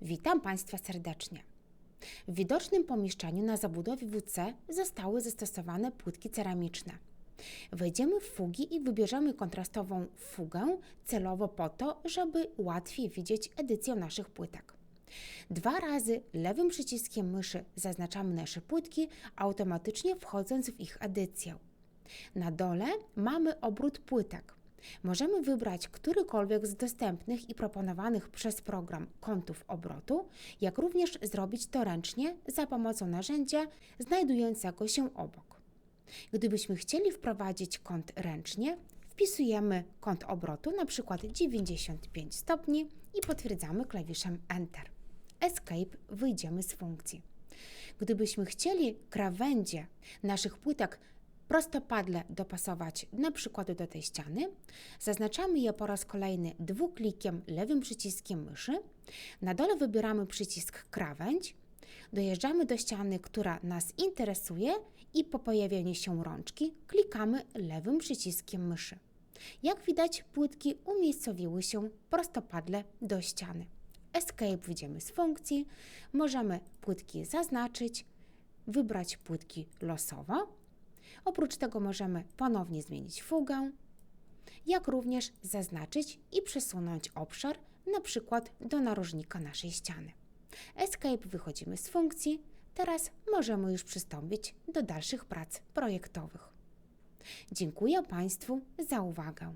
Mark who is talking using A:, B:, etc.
A: Witam Państwa serdecznie. W widocznym pomieszczeniu na zabudowie WC zostały zastosowane płytki ceramiczne. Wejdziemy w fugi i wybierzemy kontrastową fugę celowo po to, żeby łatwiej widzieć edycję naszych płytek. 2 razy lewym przyciskiem myszy zaznaczamy nasze płytki, automatycznie wchodząc w ich edycję. Na dole mamy obrót płytek. Możemy wybrać którykolwiek z dostępnych i proponowanych przez program kątów obrotu, jak również zrobić to ręcznie za pomocą narzędzia znajdującego się obok. Gdybyśmy chcieli wprowadzić kąt ręcznie, wpisujemy kąt obrotu, np. 95 stopni i potwierdzamy klawiszem Enter. Escape wyjdziemy z funkcji. Gdybyśmy chcieli krawędzie naszych płytek prostopadle dopasować np. do tej ściany, zaznaczamy je po raz kolejny dwuklikiem lewym przyciskiem myszy, na dole wybieramy przycisk krawędź, dojeżdżamy do ściany, która nas interesuje i po pojawieniu się rączki klikamy lewym przyciskiem myszy. Jak widać, płytki umiejscowiły się prostopadle do ściany. Escape wyjdziemy z funkcji, możemy płytki zaznaczyć, wybrać płytki losowo. Oprócz tego możemy ponownie zmienić fugę, jak również zaznaczyć i przesunąć obszar, na przykład do narożnika naszej ściany. Escape wychodzimy z funkcji, teraz możemy już przystąpić do dalszych prac projektowych. Dziękuję Państwu za uwagę.